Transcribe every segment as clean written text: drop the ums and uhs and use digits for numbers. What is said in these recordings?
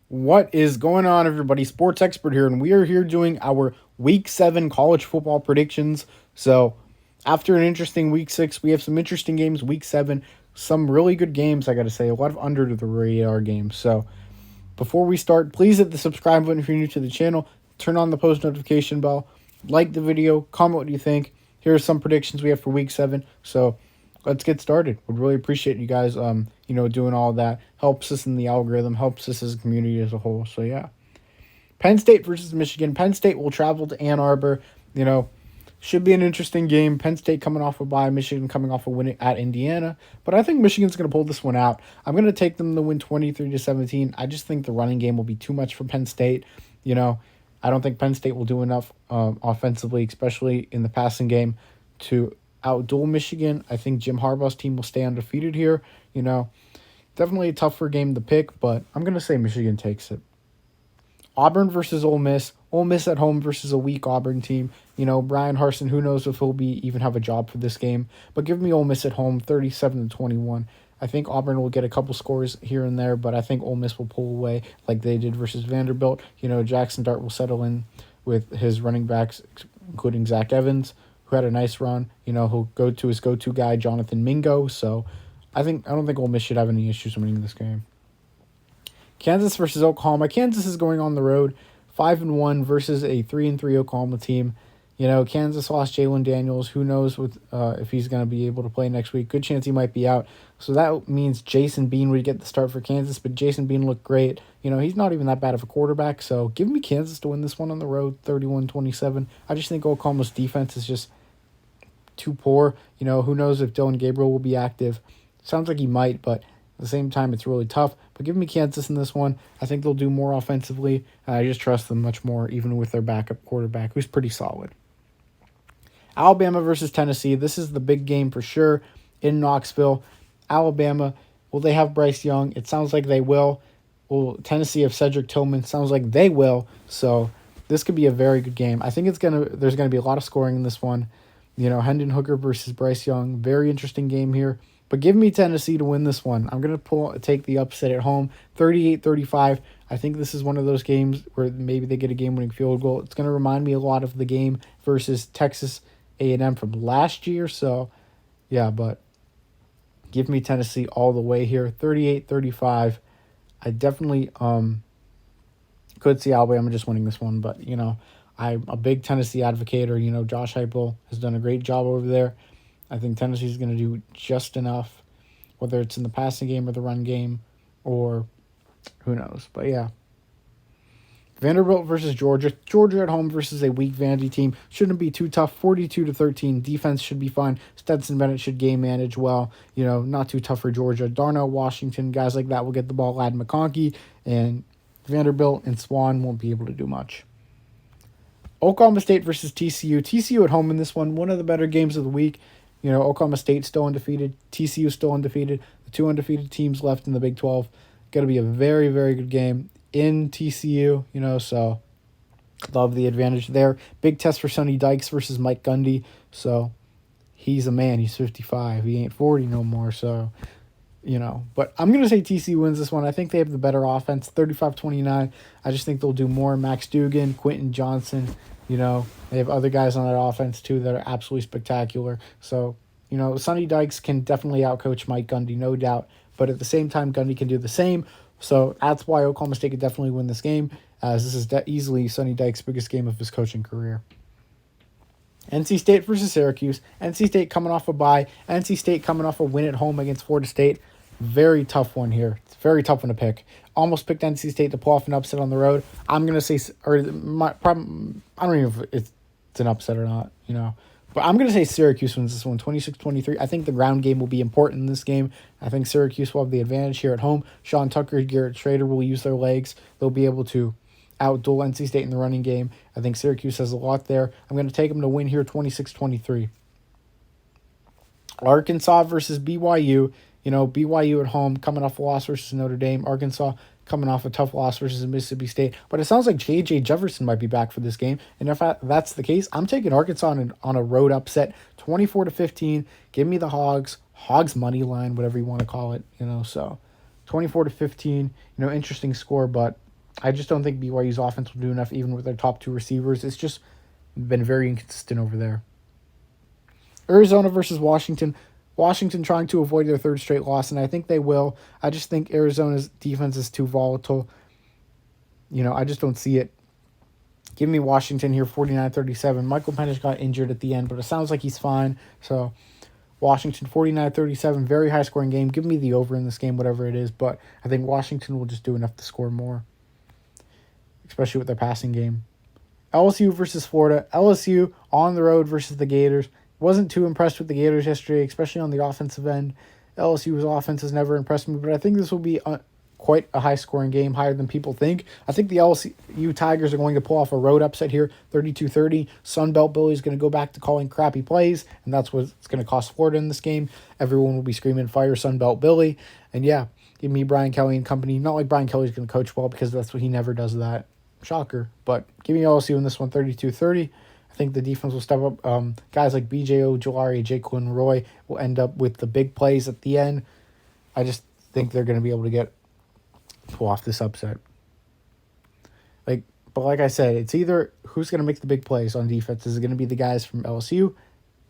What is going on, everybody? Sports expert here, and we are here doing our Week 7 college football predictions. So, after an interesting Week 6, we have some interesting games. Week 7, some really good games, I got to say. A lot of under the radar games. So, before we start, please hit the subscribe button if you're new to the channel. Turn on the post notification bell. Like the video. Comment what you think. Here are some predictions we have for Week 7. So, let's get started. Would really appreciate you guys, doing all that. Helps us in the algorithm, helps us as a community as a whole. So yeah, Penn State versus Michigan. Penn State will travel to Ann Arbor. Should be an interesting game. Penn State coming off a bye, Michigan coming off a win at Indiana. But I think Michigan's going to pull this one out. I'm going to take them to win 23-17. I just think the running game will be too much for Penn State. I don't think Penn State will do enough offensively, especially in the passing game, to outduel Michigan. I think Jim Harbaugh's team will stay undefeated here. Definitely a tougher game to pick, but I'm going to say Michigan takes it. Auburn versus Ole Miss. Ole Miss at home versus a weak Auburn team. Brian Harsin, who knows if he'll even have a job for this game. But give me Ole Miss at home, 37-21. I think Auburn will get a couple scores here and there, but I think Ole Miss will pull away like they did versus Vanderbilt. Jackson Dart will settle in with his running backs, including Zach Evans, who had a nice run. He'll go to his go-to guy, Jonathan Mingo. So I don't think Ole Miss should have any issues winning this game. Kansas versus Oklahoma. Kansas is going on the road, 5-1 versus a 3-3 Oklahoma team. Kansas lost Jalen Daniels. Who knows if he's going to be able to play next week? Good chance he might be out. So that means Jason Bean would get the start for Kansas, but Jason Bean looked great. He's not even that bad of a quarterback. So give me Kansas to win this one on the road, 31-27. I just think Oklahoma's defense is just too poor. Who knows if Dylan Gabriel will be active. Sounds like he might, but at the same time, it's really tough. But give me Kansas in this one. I think they'll do more offensively. And I just trust them much more, even with their backup quarterback, who's pretty solid. Alabama versus Tennessee. This is the big game for sure in Knoxville. Alabama, will they have Bryce Young? It sounds like they will. Will Tennessee have Cedric Tillman? Sounds like they will. So this could be a very good game. I think there's gonna be a lot of scoring in this one. Hendon Hooker versus Bryce Young. Very interesting game here. But give me Tennessee to win this one. I'm going to take the upset at home, 38-35. I think this is one of those games where maybe they get a game-winning field goal. It's going to remind me a lot of the game versus Texas A&M from last year. So, yeah, but give me Tennessee all the way here, 38-35. I definitely could see Alabama just winning this one, but, I'm a big Tennessee advocator. Josh Heupel has done a great job over there. I think Tennessee's going to do just enough, whether it's in the passing game or the run game, or who knows. But yeah. Vanderbilt versus Georgia. Georgia at home versus a weak Vandy team. Shouldn't be too tough. 42-13. Defense should be fine. Stetson Bennett should game manage well. Not too tough for Georgia. Darnell Washington, guys like that will get the ball. Ladd McConkey, and Vanderbilt and Swan won't be able to do much. Oklahoma State versus TCU. TCU at home in this one of the better games of the week. Oklahoma State still undefeated. TCU still undefeated. The two undefeated teams left in the Big 12. Going to be a very, very good game in TCU, so love the advantage there. Big test for Sonny Dykes versus Mike Gundy. So he's a man. He's 55. He ain't 40 no more, so, But I'm going to say TCU wins this one. I think they have the better offense, 35-29. I just think they'll do more. Max Dugan, Quentin Johnson, they have other guys on that offense, too, that are absolutely spectacular. So, Sonny Dykes can definitely outcoach Mike Gundy, no doubt. But at the same time, Gundy can do the same. So that's why Oklahoma State could definitely win this game, as this is easily Sonny Dykes' biggest game of his coaching career. NC State versus Syracuse. NC State coming off a bye. NC State coming off a win at home against Florida State. Very tough one here. It's a very tough one to pick. Almost picked NC State to pull off an upset on the road. I'm going to say, I don't even know if it's an upset or not, But I'm going to say Syracuse wins this one, 26-23. I think the ground game will be important in this game. I think Syracuse will have the advantage here at home. Sean Tucker, Garrett Schrader will use their legs. They'll be able to outduel NC State in the running game. I think Syracuse has a lot there. I'm going to take them to win here, 26-23. Arkansas versus BYU. BYU at home, coming off a loss versus Notre Dame. Arkansas coming off a tough loss versus Mississippi State. But it sounds like J.J. Jefferson might be back for this game. And if that's the case, I'm taking Arkansas on a road upset, 24-15. Give me the Hogs. Hogs money line, whatever you want to call it. So 24-15. Interesting score, but I just don't think BYU's offense will do enough, even with their top two receivers. It's just been very inconsistent over there. Arizona versus Washington. Washington trying to avoid their third straight loss, and I think they will. I just think Arizona's defense is too volatile. I just don't see it. Give me Washington here, 49-37. Michael Penix got injured at the end, but it sounds like he's fine. So Washington, 49-37, very high-scoring game. Give me the over in this game, whatever it is. But I think Washington will just do enough to score more, especially with their passing game. LSU versus Florida. LSU on the road versus the Gators. Wasn't too impressed with the Gators yesterday, especially on the offensive end. LSU's offense has never impressed me, but I think this will be quite a high-scoring game, higher than people think. I think the LSU Tigers are going to pull off a road upset here, 32-30. Sunbelt Billy is going to go back to calling crappy plays, and that's what it's going to cost Florida in this game. Everyone will be screaming, fire Sunbelt Billy. And yeah, give me Brian Kelly and company. Not like Brian Kelly's going to coach well, because that's what he never does that. Shocker. But give me LSU in this one, 32-30. I think the defense will step up. Guys like B.J. Ojulari, Jaquin Roy will end up with the big plays at the end. I just think they're going to be able to pull off this upset. But like I said, it's either who's going to make the big plays on defense. Is it going to be the guys from LSU,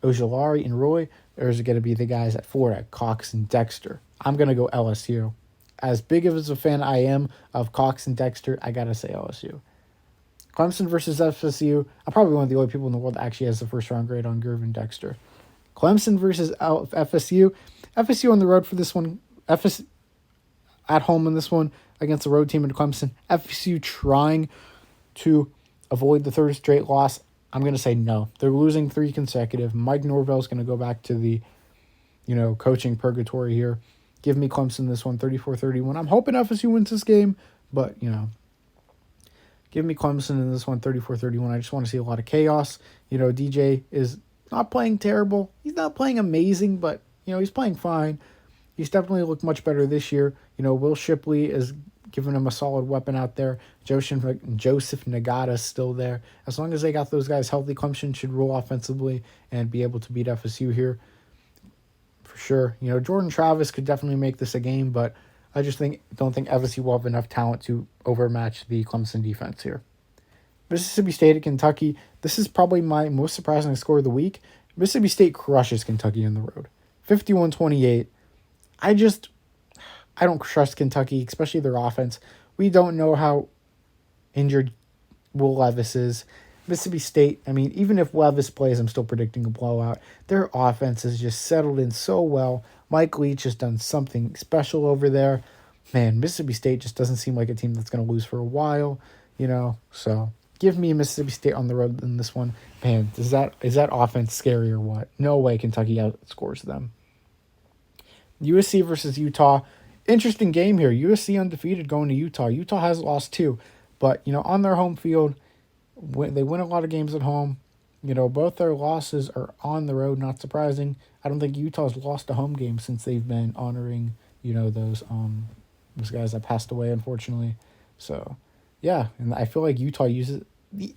Ojulari and Roy, or is it going to be the guys at Florida, Cox and Dexter? I'm going to go LSU. As big of a fan I am of Cox and Dexter, I got to say LSU. Clemson versus FSU. I'm probably one of the only people in the world that actually has the first-round grade on Gervin Dexter. Clemson versus FSU. FSU on the road for this one. FSU at home in this one against the road team in Clemson. FSU trying to avoid the third straight loss. I'm going to say no. They're losing 3 consecutive. Mike Norvell's going to go back to the, coaching purgatory here. Give me Clemson this one, 34-31. I'm hoping FSU wins this game, but, give me Clemson in this one, 34-31. I just want to see a lot of chaos. DJ is not playing terrible. He's not playing amazing, but, he's playing fine. He's definitely looked much better this year. Will Shipley is giving him a solid weapon out there. Joseph Nagata's still there. As long as they got those guys healthy, Clemson should rule offensively and be able to beat FSU here for sure. Jordan Travis could definitely make this a game, but I just don't think FSU will have enough talent to overmatch the Clemson defense here. Mississippi State at Kentucky. This is probably my most surprising score of the week. Mississippi State crushes Kentucky on the road. 51-28. I don't trust Kentucky, especially their offense. We don't know how injured Will Levis is. Mississippi State, even if Levis plays, I'm still predicting a blowout. Their offense has just settled in so well. Mike Leach has done something special over there. Man, Mississippi State just doesn't seem like a team that's going to lose for a while, So give me Mississippi State on the road in this one. Man, is that offense scary or what? No way Kentucky outscores them. USC versus Utah. Interesting game here. USC undefeated going to Utah. Utah has lost 2, but, on their home field, they win a lot of games at home. Both their losses are on the road, not surprising. I don't think Utah's lost a home game since they've been honoring, those guys that passed away, unfortunately. So, yeah, and I feel like Utah uses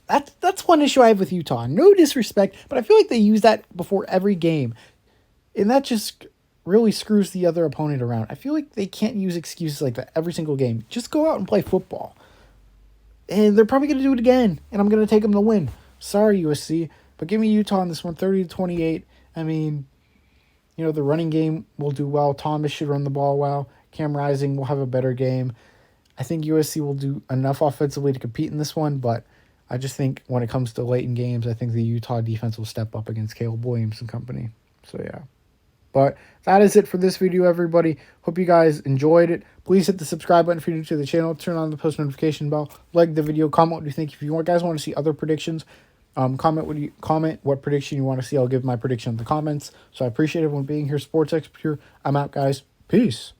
that's one issue I have with Utah. No disrespect, but I feel like they use that before every game. And that just really screws the other opponent around. I feel like they can't use excuses like that every single game. Just go out and play football. And they're probably going to do it again, and I'm going to take them to win. Sorry, USC, but give me Utah on this one, 30-28. The running game will do well. Thomas should run the ball well. Cam Rising will have a better game. I think USC will do enough offensively to compete in this one, but I just think when it comes to late in games, I think the Utah defense will step up against Caleb Williams and company. So, yeah. But that is it for this video, everybody. Hope you guys enjoyed it. Please hit the subscribe button if you're new to the channel. Turn on the post notification bell. Like the video. Comment what you think. If you guys want to see other predictions, comment what prediction you want to see. I'll give my prediction in the comments. So I appreciate everyone being here. Sports Expert here. I'm out, guys. Peace.